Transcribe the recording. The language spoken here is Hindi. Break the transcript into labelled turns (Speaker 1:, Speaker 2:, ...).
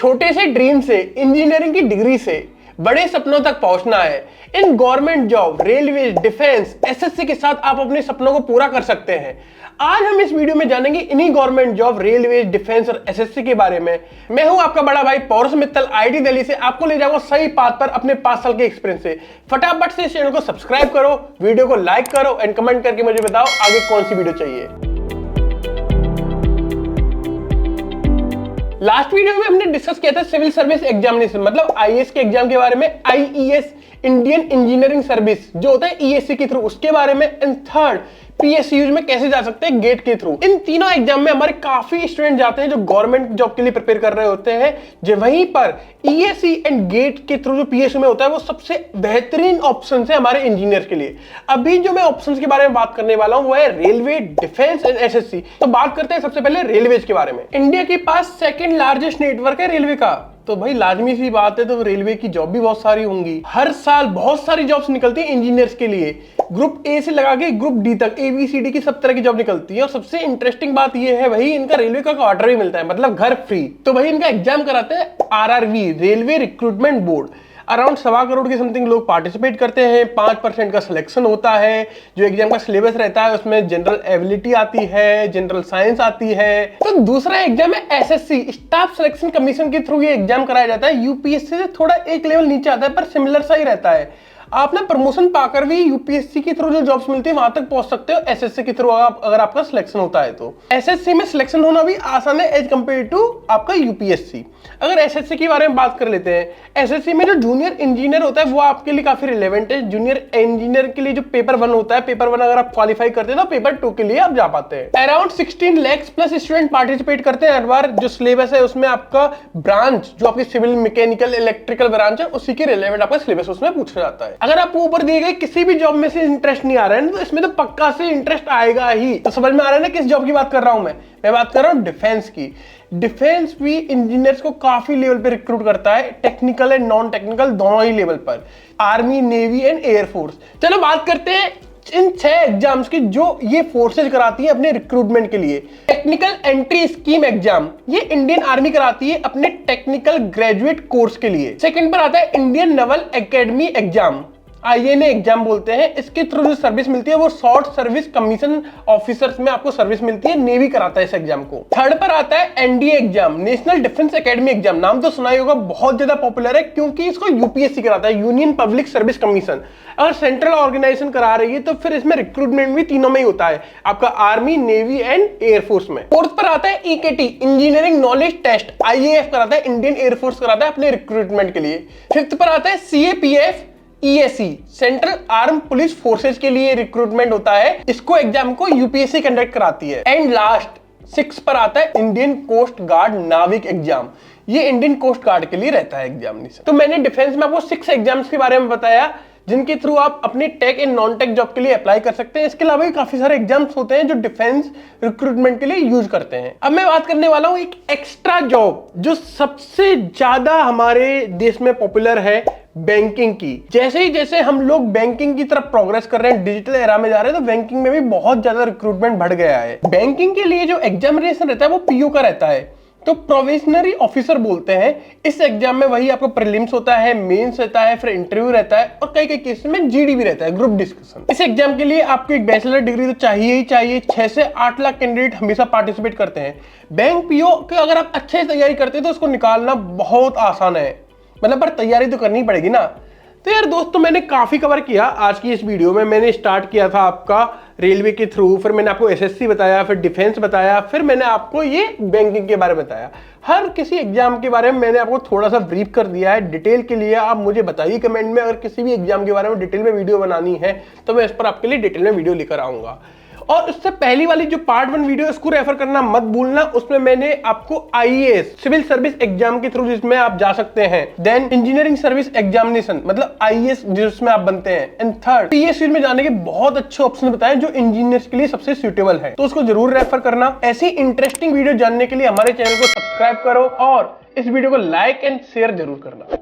Speaker 1: छोटे से ड्रीम से, इंजीनियरिंग की डिग्री से बड़े सपनों तक पहुंचना है। In government job, railway, defence, SSC के साथ आप अपने सपनों को पूरा कर सकते हैं। आज हम इस वीडियो में जानेंगे इन्हीं गवर्नमेंट जॉब, रेलवे, डिफेंस और एसएससी के बारे में। मैं हूं आपका बड़ा भाई पौरुष मित्तल, आईटी दिल्ली से आपको ले जाऊंगा सही पाथ पर अपने 5 साल के एक्सपीरियंस से। फटाफट से इस चैनल को सब्सक्राइब करो, वीडियो को लाइक करो एंड कमेंट करके मुझे बताओ आगे कौन सी वीडियो चाहिए। लास्ट वीडियो में हमने डिस्कस किया था सिविल सर्विस एग्जामिनेशन, मतलब आईएएस के एग्जाम के बारे में, आईईएस इंडियन इंजीनियरिंग सर्विस जो होता है ईएससी के थ्रू, उसके बारे में। एंड थर्ड, पीएसयूज में कैसे जा सकते हैं, गेट के थ्रू। इन तीनों एग्जाम में हमारे काफी स्टूडेंट जाते हैं जो गवर्नमेंट जॉब के लिए प्रिपेयर कर रहे होते हैं, जो वहीं पर ईएससी एंड गेट के थ्रू जो पीएसयू में होता है वो सबसे बेहतरीन ऑप्शन है हमारे इंजीनियर के लिए। अभी जो मैं ऑप्शंस के बारे में बात करने वाला हूं वो है रेलवे, डिफेंस एंड एसएससी। तो बात करते हैं सबसे पहले रेलवेज के बारे में। इंडिया के पास सेकंड लार्जेस्ट नेटवर्क है रेलवे का, तो भाई लाजमी सी बात है, तो रेलवे की जॉब भी बहुत सारी होंगी। हर साल बहुत सारी जॉब्स निकलती हैं इंजीनियर्स के लिए, ग्रुप ए से लगा के ग्रुप डी तक, ABCD की सब तरह की जॉब निकलती है। और सबसे इंटरेस्टिंग बात यह है भाई, इनका रेलवे का क्वार्टर भी मिलता है, मतलब घर फ्री। तो भाई इनका एग्जाम कराते हैं RRB, railway recruitment board. Around 1.25 crore के समथिंग लोग पार्टिसिपेट करते हैं। 5% का सिलेक्शन होता है। जो एग्जाम का सिलेबस रहता है उसमें जनरल एबिलिटी आती है, जनरल साइंस आती है। तो दूसरा एग्जाम है एसएससी, स्टाफ सिलेक्शन कमीशन के थ्रू ये एग्जाम कराया जाता है। यूपीएससी से थोड़ा एक लेवल नीचे आता है पर सिमिलर सा ही रहता है। आप ना प्रमोशन पाकर भी यूपीएससी के थ्रू जो जॉब्स मिलती है वहां तक पहुंच सकते हो एसएससी के थ्रू, अगर आपका सिलेक्शन होता है तो। एसएससी में सिलेक्शन होना भी आसान है एज कंपेयर टू आपका यूपीएससी। अगर एसएससी के बारे में बात कर लेते हैं, एसएससी में जो जूनियर इंजीनियर होता है वो आपके लिए काफी रिलेवेंट है। जूनियर इंजीनियर के लिए जो पेपर 1 होता है, पेपर 1 अगर आप क्वालिफाई करते हैं तो पेपर 2 के लिए आप जा पाते हैं। Around 16 lakh plus student participate करते हैं हर बार। जो सिलेबस है उसमें आपका ब्रांच, जो आपकी सिविल, मैकेनिकल, इलेक्ट्रिकल ब्रांच है, उसी के रिलेवेंट आपका सिलेबस उसमें पूछा जाता है। अगर आपको ऊपर दिए गए किसी भी जॉब में से इंटरेस्ट नहीं आ रहा है तो इसमें तो पक्का से इंटरेस्ट आएगा ही। तो समझ में आ रहा है ना किस जॉब की बात कर रहा हूं मैं बात कर रहा हूं डिफेंस की। डिफेंस भी इंजीनियर्स को काफी लेवल पे रिक्रूट करता है, टेक्निकल एंड नॉन टेक्निकल दोनों ही लेवल पर, आर्मी, नेवी एंड एयरफोर्स। चलो बात करते हैं इन 6 एग्जाम्स की जो ये फोर्सेज कराती है अपने रिक्रूटमेंट के लिए। टेक्निकल एंट्री स्कीम एग्जाम, ये इंडियन आर्मी कराती है अपने टेक्निकल ग्रेजुएट कोर्स के लिए। सेकंड पर आता है Indian naval academy exam, INA exam बोलते हैं। इसके थ्रू जो सर्विस मिलती है वो शॉर्ट सर्विस कमीशन ऑफिसर्स में आपको सर्विस मिलती है, नेवी कराता है इस एग्जाम को। थर्ड पर आता है NDA exam, national defence academy exam. नाम तो सुना ही होगा, बहुत ज्यादा पॉपुलर है क्योंकि इसको यूपीएससी कराता है, यूनियन पब्लिक सर्विस कमीशन। अगर सेंट्रल ऑर्गेनाइजेशन करा रही है तो फिर इसमें रिक्रूटमेंट भी तीनों में ही होता है, आपका आर्मी, नेवी एंड एयरफोर्स में। फोर्थ पर आता है EKT, engineering knowledge test, IAF कराता है, इंडियन एयरफोर्स कराता है अपने रिक्रूटमेंट के लिए। फिफ्थ पर आता है CAPF EAC, central arm police forces के लिए रिक्रूटमेंट होता है। इसको एग्जाम को यूपीएससी कंडक्ट कराती है। एंड लास्ट 6 पर आता है इंडियन कोस्ट गार्ड नाविक एग्जाम, ये इंडियन कोस्ट गार्ड के लिए रहता है एग्जामिनेशन। तो मैंने डिफेंस में आपको 6 एग्जाम्स के बारे में बताया जिनके थ्रू आप अपनी tech and non tech job के लिए अप्लाई कर सकते हैं। इसके अलावा भी काफी सारे एग्जाम्स होते हैं जो डिफेंस रिक्रूटमेंट के लिए यूज करते हैं। अब मैं बात करने वाला हूं एक एक्स्ट्रा जॉब जो सबसे ज्यादा हमारे देश में पॉपुलर है, बैंकिंग की। जैसे हम लोग बैंकिंग की तरफ प्रोग्रेस कर रहे हैं, डिजिटल एरा में जा रहे हैं, तो बैंकिंग में भी बहुत ज्यादा रिक्रूटमेंट बढ़ गया है। बैंकिंग के लिए जो एग्जामिनेशन रहता है वो PO का रहता है, तो प्रोविजनरी ऑफिसर बोलते हैं। इस एग्जाम में वही आपको प्रीलिम्स होता है, मेंस रहता है, फिर इंटरव्यू रहता है और कई केस में GD भी रहता है, ग्रुप डिस्कशन। इस एग्जाम के लिए आपको एक बैचलर डिग्री तो चाहिए ही चाहिए। 6 से 8 लाख कैंडिडेट हमेशा पार्टिसिपेट करते हैं। बैंक PO की अगर आप अच्छे से तैयारी करते हैं तो उसको निकालना बहुत आसान है, मतलब पर तैयारी तो करनी पड़ेगी ना। तो यार दोस्तों, मैंने काफी कवर किया आज की इस वीडियो में। मैंने स्टार्ट किया था आपका रेलवे के थ्रू, फिर मैंने आपको एसएससी बताया, फिर डिफेंस बताया, फिर मैंने आपको ये बैंकिंग के बारे में बताया। हर किसी एग्जाम के बारे में मैंने आपको थोड़ा सा ब्रीफ कर दिया है। डिटेल के लिए आप मुझे बताइए कमेंट में, अगर किसी भी एग्जाम के बारे में डिटेल में वीडियो बनानी है तो मैं इस पर आपके लिए डिटेल में वीडियो लेकर आऊंगा। और उससे पहली वाली जो पार्ट 1 वीडियो, इसको रेफर करना मत भूलना। उसमें मैंने आपको IAS सिविल सर्विस एग्जाम के थ्रू जिसमें आप जा सकते हैं, देन इंजीनियरिंग सर्विस एग्जामिनेशन मतलब IAS जिसमें आप बनते हैं, एंड थर्ड PSU में जाने के बहुत अच्छे ऑप्शन बताए जो इंजीनियर्स के लिए सबसे सुटेबल है, तो उसको जरूर रेफर करना। ऐसी इंटरेस्टिंग वीडियो जानने के लिए हमारे चैनल को सब्सक्राइब करो और इस वीडियो को लाइक एंड शेयर जरूर करना।